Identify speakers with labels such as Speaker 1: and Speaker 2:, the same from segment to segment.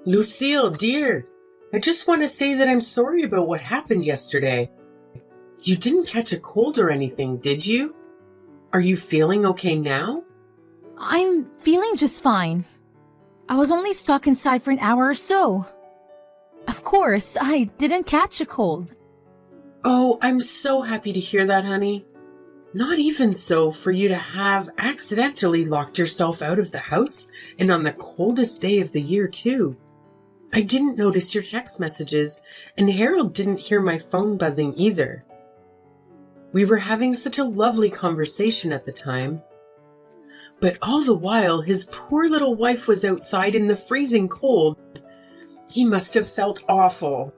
Speaker 1: Lucille, dear, I just want to say that I'm sorry about what happened yesterday. You didn't catch a cold or anything, did you? Are you feeling okay now?
Speaker 2: I'm feeling just fine. I was only stuck inside for an hour or so. Of course, I didn't catch a cold.
Speaker 1: Oh, I'm so happy to hear that, honey. Not even so for you to have accidentally locked yourself out of the house, and on the coldest day of the year, too. I didn't notice your text messages, and Harold didn't hear my phone buzzing either. We were having such a lovely conversation at the time. But all the while, his poor little wife was outside in the freezing cold. He must have felt awful.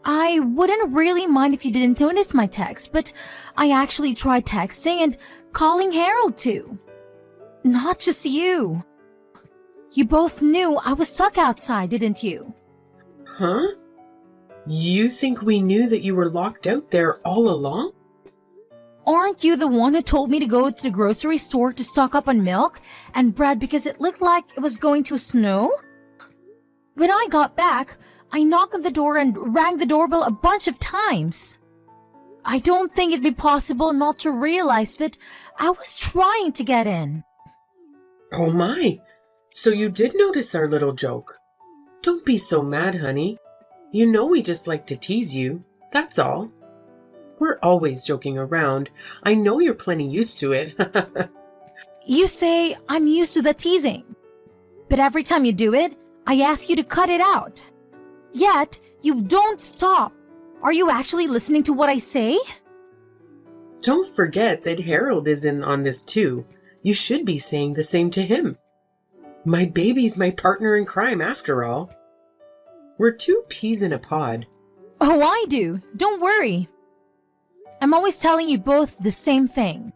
Speaker 2: I wouldn't really mind if you didn't notice my text, but I actually tried texting and calling Harold too. Not just you. You both knew I was stuck outside, didn't you?
Speaker 1: Huh? You think we knew that you were locked out there all along?
Speaker 2: Aren't you the one who told me to go to the grocery store to stock up on milk and bread because it looked like it was going to snow? When I got back, I knocked on the door and rang the doorbell a bunch of times. I don't think it'd be possible not to realize that I was trying to get in.
Speaker 1: Oh my! So you did notice our little joke. Don't be so mad, honey. You know we just like to tease you, that's all. We're always joking around. I know you're plenty used to it.
Speaker 2: You say I'm used to the teasing, but every time you do it, I ask you to cut it out. Yet, you don't stop. Are you actually listening to what I say?
Speaker 1: Don't forget that Harold is in on this too. You should be saying the same to him. My baby's my partner in crime after all. We're two peas in a pod.
Speaker 2: Oh, I do. Don't worry. I'm always telling you both the same thing.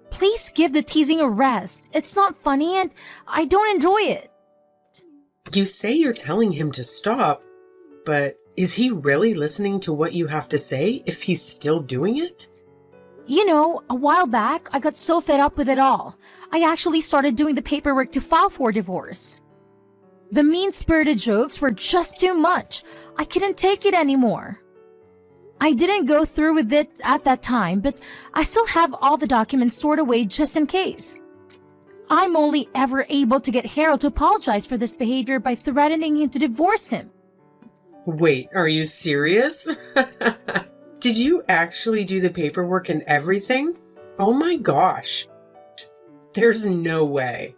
Speaker 2: Please give the teasing a rest. It's not funny and I don't enjoy it.
Speaker 1: You say you're telling him to stop, but is he really listening to what you have to say if he's still doing it?
Speaker 2: You know, a while back, I got so fed up with it all. I actually started doing the paperwork to file for divorce. The mean-spirited jokes were just too much. I couldn't take it anymore. I didn't go through with it at that time, but I still have all the documents stored away just in case. I'm only ever able to get Harold to apologize for this behavior by threatening him to divorce him.
Speaker 1: Wait, are you serious? Did you actually do the paperwork and everything? Oh my gosh. There's no way.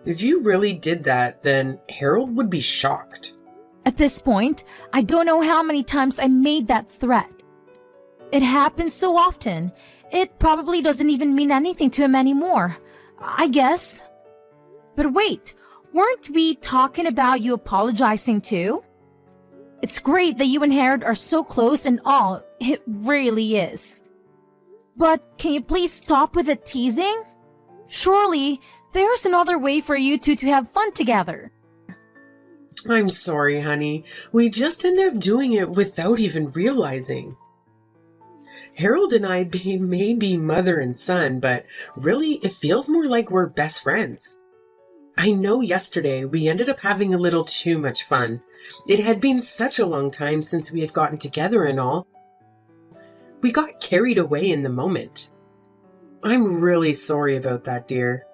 Speaker 1: If you really did that, then Harold would be shocked.
Speaker 2: At this point, I don't know how many times I made that threat. It happens so often, it probably doesn't even mean anything to him anymore, I guess. But wait, weren't we talking about you apologizing too? It's great that you and Harold are so close and all, it really is. But can you please stop with the teasing? Surely, there's another way for you two to have fun together.
Speaker 1: I'm sorry, honey. We just end up doing it without even realizing. Harold and I may be mother and son, but really it feels more like we're best friends. I know yesterday we ended up having a little too much fun. It had been such a long time since we had gotten together and all. We got carried away in the moment. I'm really sorry about that, dear.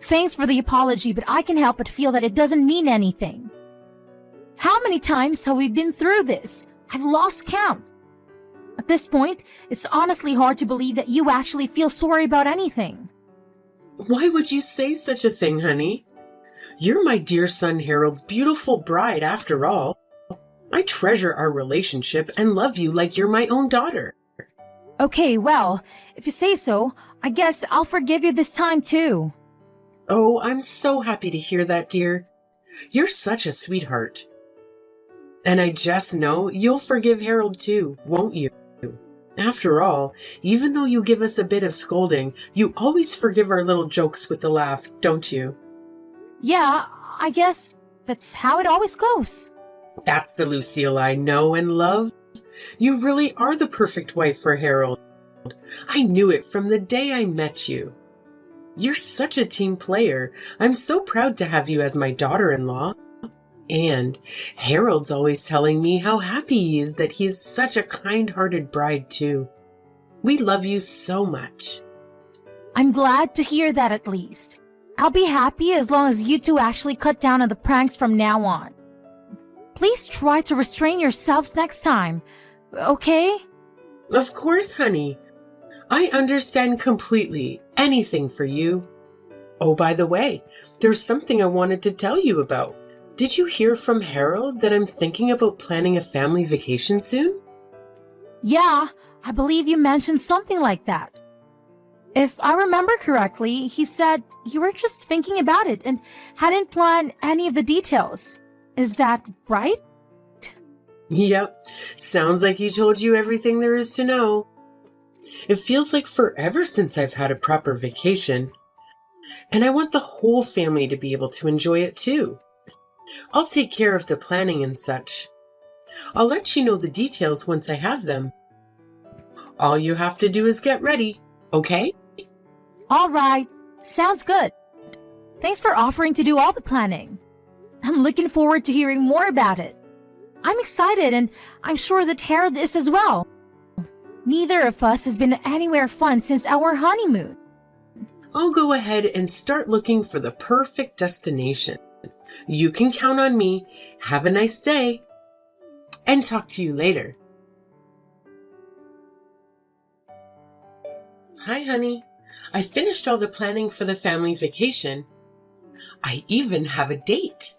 Speaker 2: Thanks for the apology, but I can help but feel that it doesn't mean anything. How many times have we been through this? I've lost count. At this point, it's honestly hard to believe that you actually feel sorry about anything.
Speaker 1: Why would you say such a thing, honey? You're my dear son Harold's beautiful bride, after all. I treasure our relationship and love you like you're my own daughter.
Speaker 2: Okay, well, if you say so, I guess I'll forgive you this time too.
Speaker 1: Oh, I'm so happy to hear that, dear. You're such a sweetheart. And I just know you'll forgive Harold too, won't you? After all, even though you give us a bit of scolding, you always forgive our little jokes with a laugh, don't you?
Speaker 2: Yeah, I guess that's how it always goes.
Speaker 1: That's the Lucille I know and love. You really are the perfect wife for Harold. I knew it from the day I met you. You're such a team player. I'm so proud to have you as my daughter-in-law. And Harold's always telling me how happy he is that he is such a kind-hearted bride, too. We love you so much.
Speaker 2: I'm glad to hear that at least. I'll be happy as long as you two actually cut down on the pranks from now on. Please try to restrain yourselves next time, okay?
Speaker 1: Of course, honey. I understand completely. Anything for you. Oh, by the way, there's something I wanted to tell you about. Did you hear from Harold that I'm thinking about planning a family vacation soon?
Speaker 2: Yeah, I believe you mentioned something like that. If I remember correctly, he said you were just thinking about it and hadn't planned any of the details. Is that right?
Speaker 1: Yep, sounds like he told you everything there is to know. It feels like forever since I've had a proper vacation, and I want the whole family to be able to enjoy it too. I'll take care of the planning and such. I'll let you know the details once I have them. All you have to do is get ready, okay?
Speaker 2: All right, sounds good. Thanks for offering to do all the planning. I'm looking forward to hearing more about it. I'm excited, and I'm sure that Harold is as well. Neither of us has been anywhere fun since our honeymoon.
Speaker 1: I'll go ahead and start looking for the perfect destination. You can count on me. Have a nice day. And talk to you later. Hi, honey. I finished all the planning for the family vacation. I even have a date.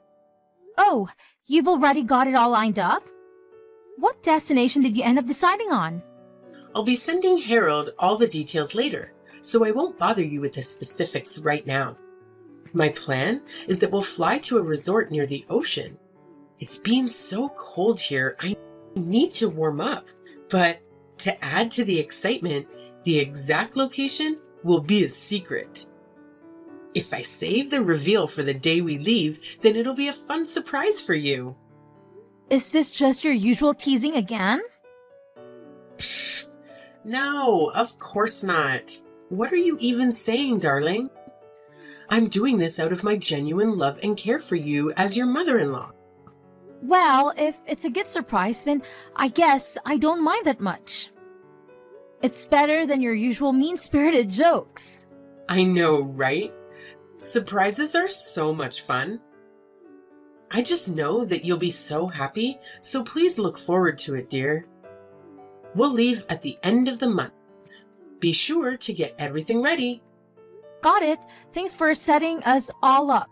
Speaker 2: Oh, you've already got it all lined up? What destination did you end up deciding on?
Speaker 1: I'll be sending Harold all the details later, so I won't bother you with the specifics right now. My plan is that we'll fly to a resort near the ocean. It's been so cold here, I need to warm up. But to add to the excitement, the exact location will be a secret. If I save the reveal for the day we leave, then it'll be a fun surprise for you.
Speaker 2: Is this just your usual teasing again?
Speaker 1: No, of course not. What are you even saying, darling? I'm doing this out of my genuine love and care for you as your mother-in-law.
Speaker 2: Well, if it's a good surprise, then I guess I don't mind that much. It's better than your usual mean-spirited jokes.
Speaker 1: I know, right? Surprises are so much fun. I just know that you'll be so happy, so please look forward to it, dear. We'll leave at the end of the month. Be sure to get everything ready.
Speaker 2: Got it. Thanks for setting us all up.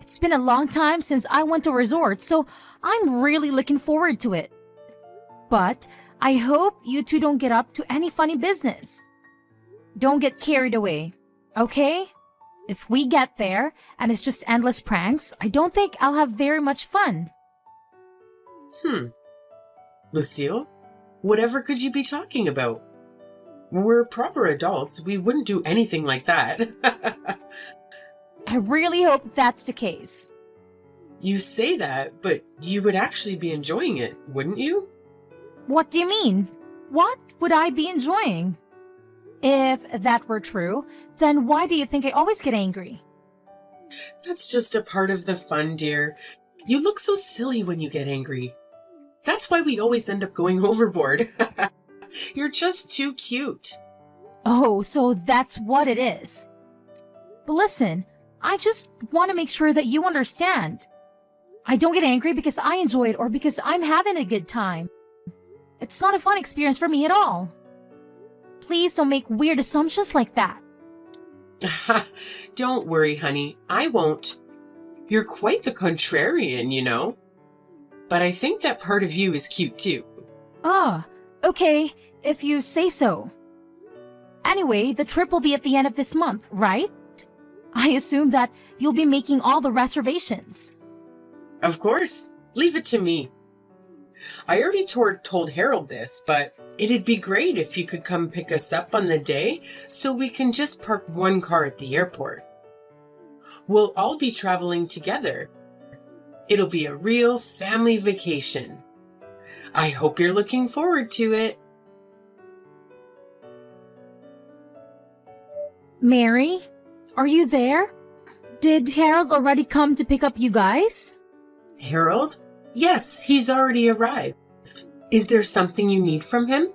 Speaker 2: It's been a long time since I went to a resort, so I'm really looking forward to it. But I hope you two don't get up to any funny business. Don't get carried away, okay? If we get there and it's just endless pranks, I don't think I'll have very much fun.
Speaker 1: Lucille, whatever could you be talking about? We're proper adults. We wouldn't do anything like that.
Speaker 2: I really hope that's the case.
Speaker 1: You say that, but you would actually be enjoying it, wouldn't you?
Speaker 2: What do you mean? What would I be enjoying? If that were true, then why do you think I always get angry?
Speaker 1: That's just a part of the fun, dear. You look so silly when you get angry. That's why we always end up going overboard. You're just too cute.
Speaker 2: Oh, so that's what it is. But listen, I just want to make sure that you understand. I don't get angry because I enjoy it or because I'm having a good time. It's not a fun experience for me at all. Please don't make weird assumptions like that.
Speaker 1: Don't worry, honey. I won't. You're quite the contrarian, you know. But I think that part of you is cute too.
Speaker 2: Ah, okay, if you say so. Anyway, the trip will be at the end of this month, right? I assume that you'll be making all the reservations.
Speaker 1: Of course. Leave it to me. I already told Harold this, but it'd be great if you could come pick us up on the day so we can just park one car at the airport. We'll all be traveling together. It'll be a real family vacation. I hope you're looking forward to it.
Speaker 2: Mary, Are you there? Did Harold already come to pick up you guys?
Speaker 1: Harold? Yes, he's already arrived. Is there something you need from him?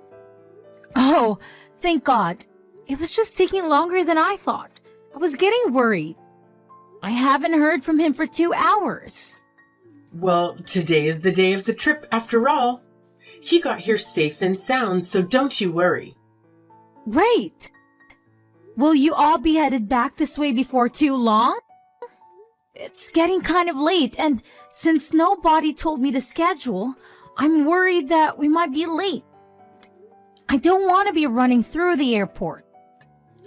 Speaker 2: Oh, thank God. It was just taking longer than I thought. I was getting worried. I haven't heard from him for 2 hours.
Speaker 1: Well, today is the day of the trip after all. He got here safe and sound, so don't you worry.
Speaker 2: Great! Will you all be headed back this way before too long? It's getting kind of late, and since nobody told me the schedule, I'm worried that we might be late. I don't want to be running through the airport.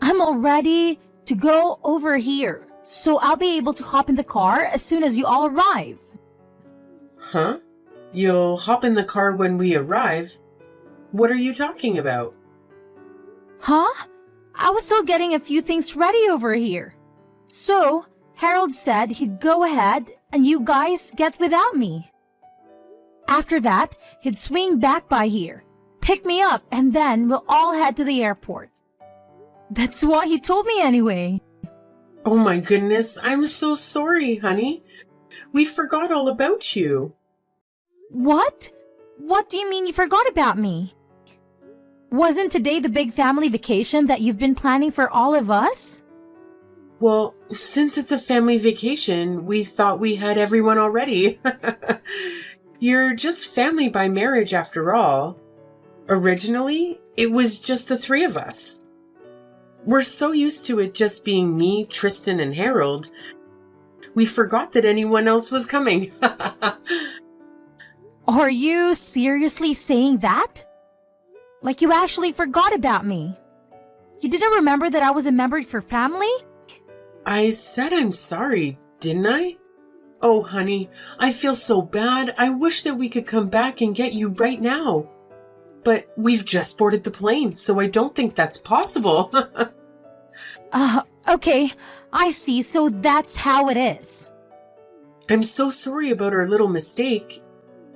Speaker 2: I'm all ready to go over here, so I'll be able to hop in the car as soon as you all arrive.
Speaker 1: Huh? You'll hop in the car when we arrive? What are you talking about?
Speaker 2: Huh? I was still getting a few things ready over here. So, Harold said he'd go ahead and you guys get without me. After that, he'd swing back by here, pick me up, and then we'll all head to the airport. That's what he told me anyway.
Speaker 1: Oh my goodness, I'm so sorry, honey. We forgot all about you.
Speaker 2: What? What do you mean you forgot about me? Wasn't today the big family vacation that you've been planning for all of us?
Speaker 1: Well, since it's a family vacation, we thought we had everyone already. You're just family by marriage after all. Originally, it was just the three of us. We're so used to it just being me, Tristan, and Harold. We forgot that anyone else was coming.
Speaker 2: Are you seriously saying that? Like you actually forgot about me? You didn't remember that I was a member of your family?
Speaker 1: I said I'm sorry, didn't I? Oh, honey, I feel so bad. I wish that we could come back and get you right now. But we've just boarded the plane, so I don't think that's possible.
Speaker 2: Okay, I see, so that's how it is.
Speaker 1: I'm so sorry about our little mistake.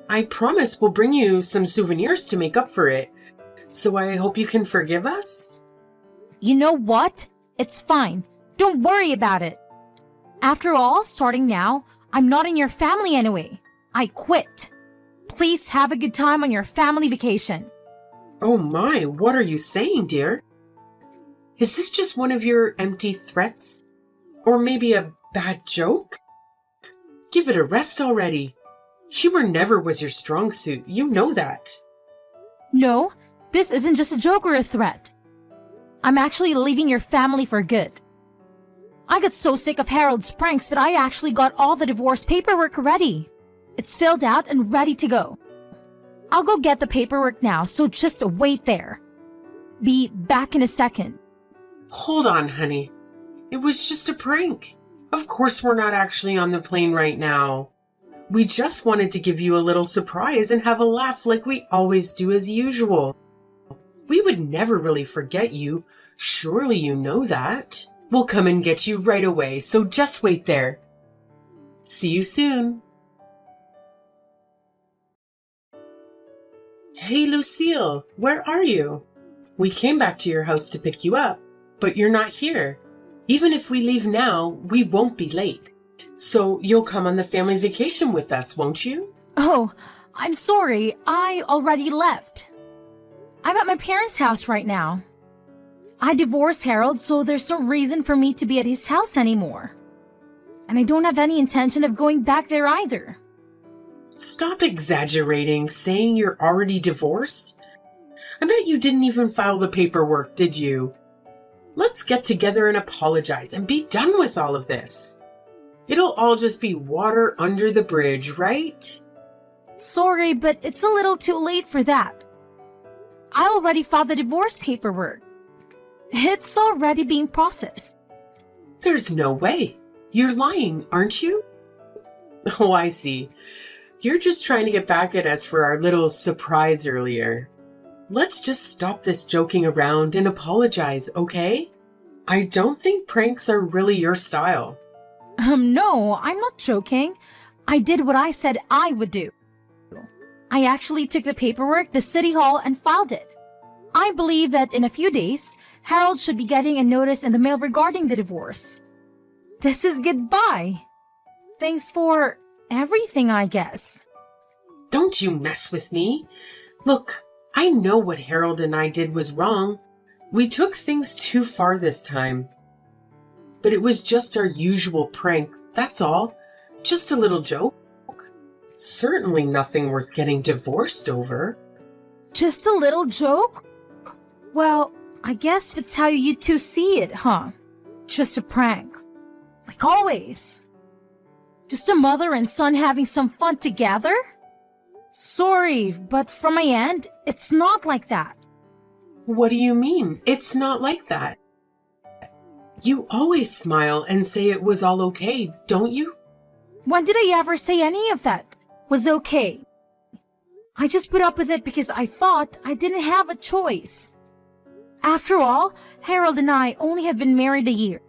Speaker 1: I promise we'll bring you some souvenirs to make up for it. So I hope you can forgive us?
Speaker 2: You know what? It's fine. Don't worry about it. After all, starting now, I'm not in your family anyway. I quit. Please have a good time on your family vacation.
Speaker 1: Oh my, what are you saying, dear? Is this just one of your empty threats? Or maybe a bad joke? Give it a rest already. Humor never was your strong suit, you know that.
Speaker 2: No, this isn't just a joke or a threat. I'm actually leaving your family for good. I got so sick of Harold's pranks that I actually got all the divorce paperwork ready. It's filled out and ready to go. I'll go get the paperwork now, so just wait there. Be back in a second.
Speaker 1: Hold on, honey. It was just a prank. Of course we're not actually on the plane right now. We just wanted to give you a little surprise and have a laugh like we always do as usual. We would never really forget you. Surely you know that. We'll come and get you right away, so just wait there. See you soon. Hey, Lucille, where are you? We came back to your house to pick you up, but you're not here. Even if we leave now, we won't be late. So you'll come on the family vacation with us, won't you?
Speaker 2: Oh, I'm sorry. I already left. I'm at my parents' house right now. I divorced Harold, so there's no reason for me to be at his house anymore. And I don't have any intention of going back there either.
Speaker 1: Stop exaggerating, saying you're already divorced. I bet you didn't even file the paperwork, did you? Let's get together and apologize and be done with all of this. It'll all just be water under the bridge, right?
Speaker 2: Sorry, but it's a little too late for that. I already filed the divorce paperwork. It's already being processed.
Speaker 1: There's no way. You're lying, aren't you? Oh, I see. You're just trying to get back at us for our little surprise earlier. Let's just stop this joking around and apologize, okay? I don't think pranks are really your style.
Speaker 2: No, I'm not joking. I did what I said I would do. I actually took the paperwork to City Hall and filed it. I believe that in a few days, Harold should be getting a notice in the mail regarding the divorce. This is goodbye. Thanks for everything, I guess.
Speaker 1: Don't you mess with me. Look, I know what Harold and I did was wrong. We took things too far this time. But it was just our usual prank, that's all. Just a little joke. Certainly nothing worth getting divorced over.
Speaker 2: Just a little joke? Well, I guess that's how you two see it, huh? Just a prank. Like always. Just a mother and son having some fun together? Sorry, but from my end, it's not like that.
Speaker 1: What do you mean? It's not like that. You always smile and say it was all okay, don't you?
Speaker 2: When did I ever say any of that was okay? I just put up with it because I thought I didn't have a choice. After all, Harold and I only have been married a year.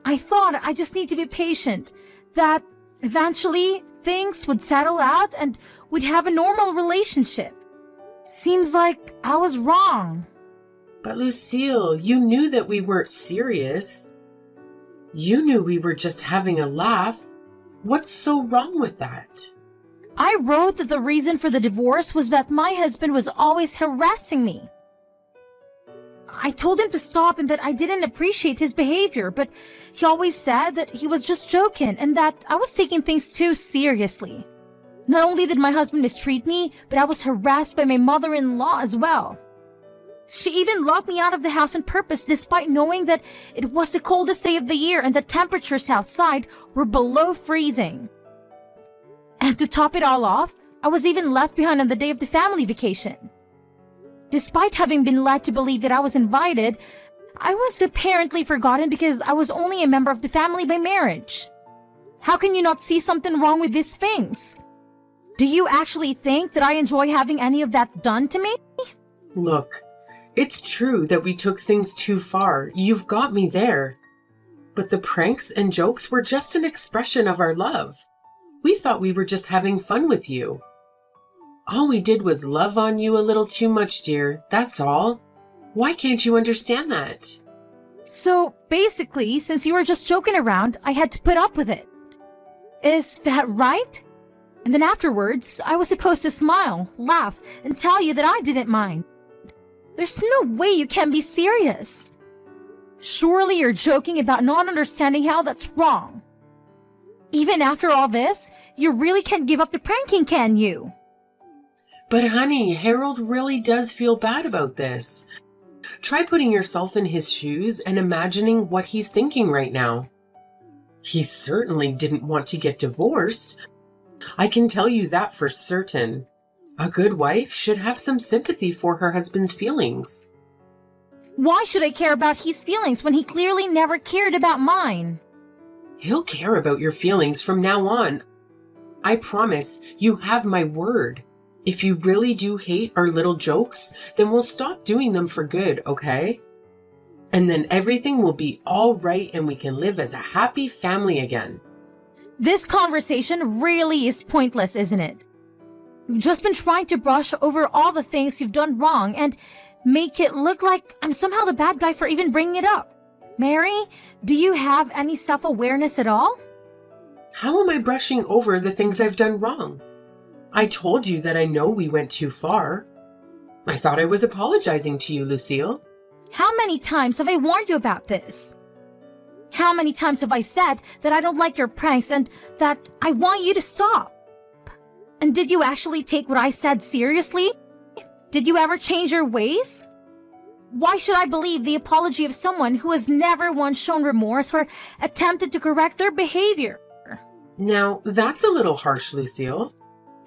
Speaker 2: I thought I just need to be patient, that eventually things would settle out and we'd have a normal relationship. Seems like I was wrong.
Speaker 1: But Lucille, you knew that we weren't serious. You knew we were just having a laugh. What's so wrong with that?
Speaker 2: I wrote that the reason for the divorce was that my husband was always harassing me. I told him to stop and that I didn't appreciate his behavior, but he always said that he was just joking and that I was taking things too seriously. Not only did my husband mistreat me, but I was harassed by my mother-in-law as well. She even locked me out of the house on purpose despite knowing that it was the coldest day of the year and the temperatures outside were below freezing. And to top it all off, I was even left behind on the day of the family vacation. Despite having been led to believe that I was invited, I was apparently forgotten because I was only a member of the family by marriage. How can you not see something wrong with these things? Do you actually think that I enjoy having any of that done to me?
Speaker 1: Look, it's true that we took things too far. You've got me there. But the pranks and jokes were just an expression of our love. We thought we were just having fun with you. All we did was love on you a little too much, dear. That's all. Why can't you understand that?
Speaker 2: So, basically, since you were just joking around, I had to put up with it. Is that right? And then afterwards, I was supposed to smile, laugh, and tell you that I didn't mind. There's no way you can be serious. Surely you're joking about not understanding how that's wrong. Even after all this, you really can't give up the pranking, can you?
Speaker 1: But honey, Harold really does feel bad about this. Try putting yourself in his shoes and imagining what he's thinking right now. He certainly didn't want to get divorced. I can tell you that for certain. A good wife should have some sympathy for her husband's feelings.
Speaker 2: Why should I care about his feelings when he clearly never cared about mine?
Speaker 1: He'll care about your feelings from now on. I promise, you have my word. If you really do hate our little jokes, then we'll stop doing them for good, okay? And then everything will be all right and we can live as a happy family again.
Speaker 2: This conversation really is pointless, isn't it? You've just been trying to brush over all the things you've done wrong and make it look like I'm somehow the bad guy for even bringing it up. Mary, do you have any self-awareness at all?
Speaker 1: How am I brushing over the things I've done wrong? I told you that I know we went too far. I thought I was apologizing to you, Lucille.
Speaker 2: How many times have I warned you about this? How many times have I said that I don't like your pranks and that I want you to stop? And did you actually take what I said seriously? Did you ever change your ways? Why should I believe the apology of someone who has never once shown remorse or attempted to correct their behavior?
Speaker 1: Now, that's a little harsh, Lucille.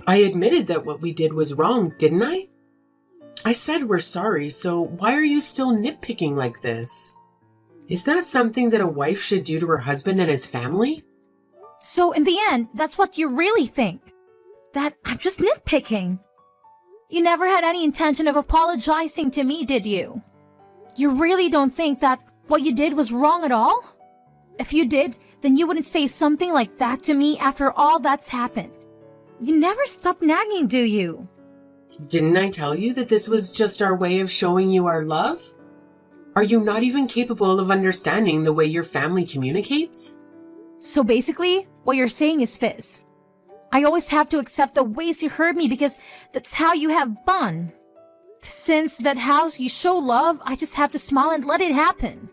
Speaker 1: I admitted that what we did was wrong, didn't I? I said we're sorry, so why are you still nitpicking like this? Is that something that a wife should do to her husband and his family?
Speaker 2: So in the end, that's what you really think? That I'm just nitpicking? You never had any intention of apologizing to me, did you? You really don't think that what you did was wrong at all? If you did, then you wouldn't say something like that to me after all that's happened. You never stop nagging, do you?
Speaker 1: Didn't I tell you that this was just our way of showing you our love? Are you not even capable of understanding the way your family communicates?
Speaker 2: So basically, what you're saying is Fizz. I always have to accept the ways you hurt me because that's how you have fun. Since that how you show love, I just have to smile and let it happen.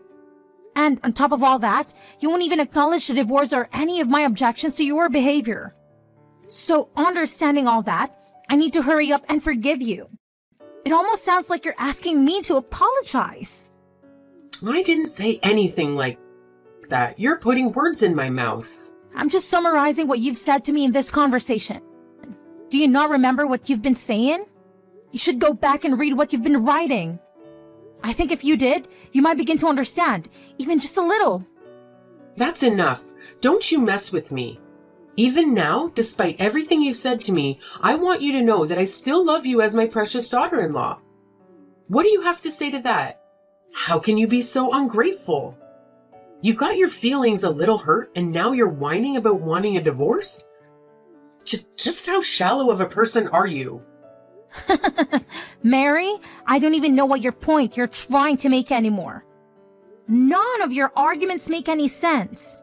Speaker 2: And on top of all that, you won't even acknowledge the divorce or any of my objections to your behavior. So understanding all that, I need to hurry up and forgive you. It almost sounds like you're asking me to apologize.
Speaker 1: I didn't say anything like that. You're putting words in my mouth.
Speaker 2: I'm just summarizing what you've said to me in this conversation. Do you not remember what you've been saying? You should go back and read what you've been writing. I think if you did, you might begin to understand, even just a little.
Speaker 1: That's enough. Don't you mess with me. Even now, despite everything you said to me, I want you to know that I still love you as my precious daughter-in-law. What do you have to say to that? How can you be so ungrateful? You got your feelings a little hurt and now you're whining about wanting a divorce? Just how shallow of a person are you?
Speaker 2: Mary, I don't even know what your point you're trying to make anymore. None of your arguments make any sense.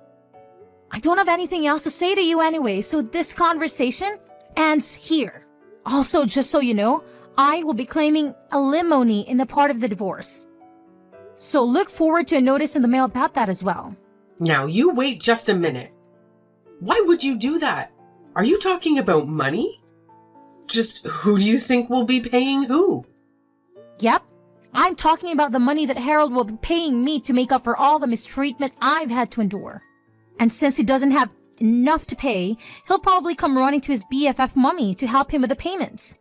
Speaker 2: I don't have anything else to say to you anyway, so this conversation ends here. Also, just so you know, I will be claiming alimony in the part of the divorce. So look forward to a notice in the mail about that as well.
Speaker 1: Now, you wait just a minute. Why would you do that? Are you talking about money? Just who do you think will be paying who?
Speaker 2: Yep. I'm talking about the money that Harold will be paying me to make up for all the mistreatment I've had to endure. And since he doesn't have enough to pay, he'll probably come running to his BFF mummy to help him with the payments.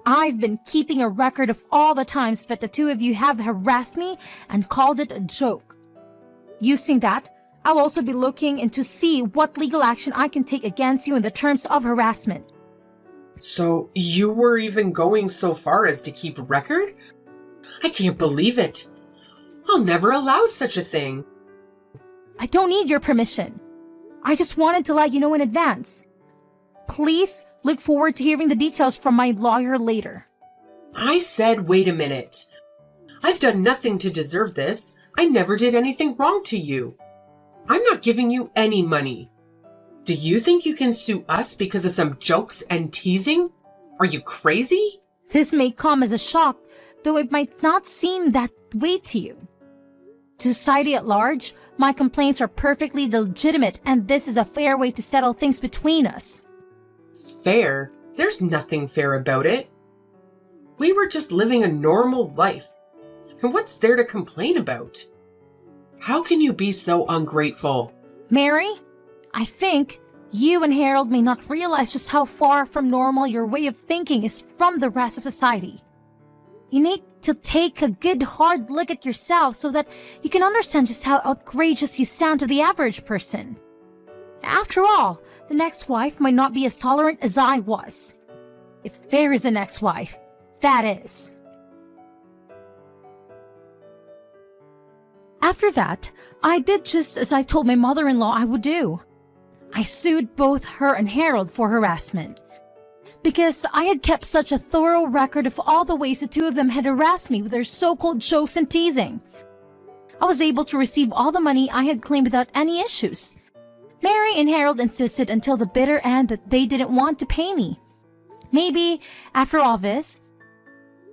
Speaker 2: I've been keeping a record of all the times that the two of you have harassed me and called it a joke. Using that, I'll also be looking into see what legal action I can take against you in the terms of harassment.
Speaker 1: So you were even going so far as to keep record? I can't believe it. I'll never allow such a thing.
Speaker 2: I don't need your permission. I just wanted to let you know in advance. Please look forward to hearing the details from my lawyer later.
Speaker 1: I said, wait a minute. I've done nothing to deserve this. I never did anything wrong to you. I'm not giving you any money. Do you think you can sue us because of some jokes and teasing? Are you crazy?
Speaker 2: This may come as a shock, though it might not seem that way to you. To society at large, my complaints are perfectly legitimate and this is a fair way to settle things between us.
Speaker 1: Fair? There's nothing fair about it. We were just living a normal life. And what's there to complain about? How can you be so ungrateful?
Speaker 2: Mary, I think you and Harold may not realize just how far from normal your way of thinking is from the rest of society. You need to take a good hard look at yourself so that you can understand just how outrageous you sound to the average person. After all, the next wife might not be as tolerant as I was. If there is an ex-wife, that is. After that, I did just as I told my mother-in-law I would do. I sued both her and Harold for harassment. Because I had kept such a thorough record of all the ways the two of them had harassed me with their so-called jokes and teasing. I was able to receive all the money I had claimed without any issues. Mary and Harold insisted until the bitter end that they didn't want to pay me. Maybe, after all this,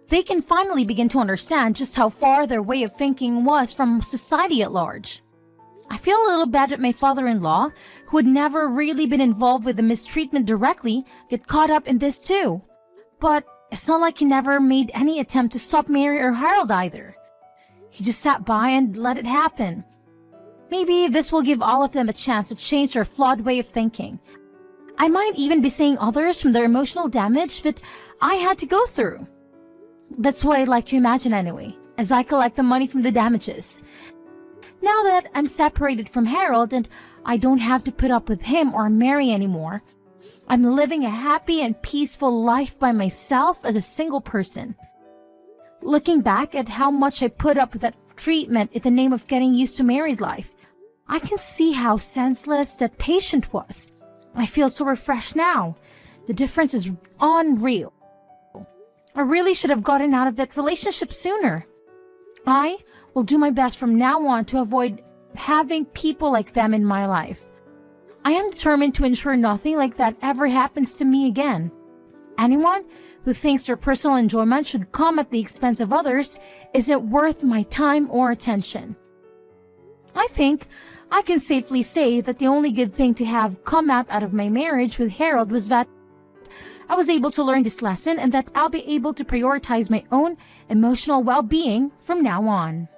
Speaker 2: they can finally begin to understand just how far their way of thinking was from society at large. I feel a little bad that my father-in-law, who had never really been involved with the mistreatment directly, get caught up in this too. But it's not like he never made any attempt to stop Mary or Harold either. He just sat by and let it happen. Maybe this will give all of them a chance to change their flawed way of thinking. I might even be saving others from the emotional damage that I had to go through. That's what I'd like to imagine anyway, as I collect the money from the damages. Now that I'm separated from Harold and I don't have to put up with him or Mary anymore, I'm living a happy and peaceful life by myself as a single person. Looking back at how much I put up with that treatment in the name of getting used to married life, I can see how senseless that patient was. I feel so refreshed now. The difference is unreal. I really should have gotten out of that relationship sooner. I will do my best from now on to avoid having people like them in my life. I am determined to ensure nothing like that ever happens to me again. Anyone who thinks their personal enjoyment should come at the expense of others isn't worth my time or attention. I think I can safely say that the only good thing to have come out of my marriage with Harold was that I was able to learn this lesson and that I'll be able to prioritize my own emotional well-being from now on.